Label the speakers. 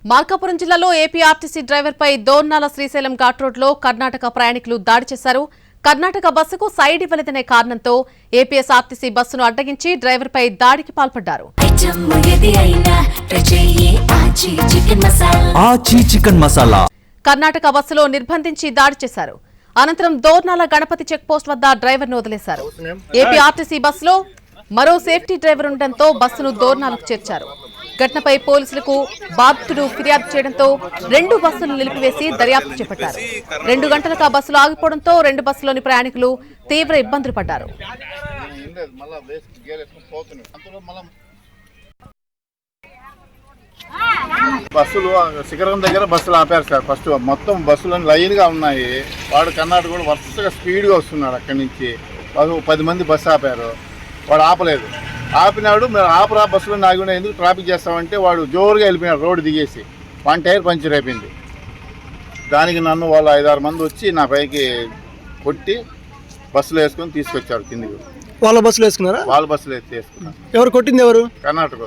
Speaker 1: మార్కాపురం జిల్లాలో AP RTC డ్రైవర్పై Dornala Srisailam ghat రోడ్లో కర్ణాటక ప్రయాణికులు దాడి చేశారు. కర్ణాటక బస్సుకు సైడ్ ఇవ్వలేదనే కారణంతో ఏపీఎస్ఆర్టీసీ బస్సును అడ్డగించి డ్రైవర్పై దాడికి పాల్పడ్డారు. కర్ణాటక బస్సులో నిర్బంధించి దాడి చేశారు. అనంతరం దోర్నాల గణపతి చెక్పోస్ట్ వద్ద డ్రైవర్ను వదిలేశారు. ఏపీ ఆర్టీసీ బస్సులో మరో సేఫ్టీ డ్రైవర్ ఉండడంతో బస్సును దోర్నాలకు చేర్చారు. ఘటనపై పోలీసులకు బాధితుడు ఫిర్యాదు చేయడంతో 2 బస్సులు నిలిపివేసి దర్యాప్తు చేపట్టారు. 2 గంటలకు ఆ బస్సులు ఆగిపోవడంతో 2 బస్సులోని ప్రయాణికులు తీవ్ర ఇబ్బందులు పడ్డారు.
Speaker 2: బస్సులు శిఖరం దగ్గర బస్సులు ఆపారు సార్. ఫస్ట్ మొత్తం బస్సులు లైన్ గా ఉన్నాయి. వాడు కర్ణాటక కూడా వరుసగా స్పీడ్ గా వస్తున్నాడు. అక్కడి నుంచి 10 మంది బస్సు ఆపారు. వాడు ఆపలేదు. ఆపినాడు మీరు ఆపరా బస్సులో నాగినా ఎందుకు ట్రాఫిక్ చేస్తామంటే వాడు జోరుగా వెళ్ళిపోయినాడు. రోడ్డు దిగేసి 1 టైర్ పంచర్ అయిపోయింది. దానికి నన్ను వాళ్ళు 5-6 మంది వచ్చి నా పైకి కొట్టి బస్సులో వేసుకొని తీసుకొచ్చారు కిందికి.
Speaker 3: వాళ్ళ బస్సులో వేసుకున్నారా?
Speaker 2: వాళ్ళ బస్సులో వేసుకున్నారు.
Speaker 3: ఎవరు కొట్టింది? ఎవరు?
Speaker 2: కర్ణాటక.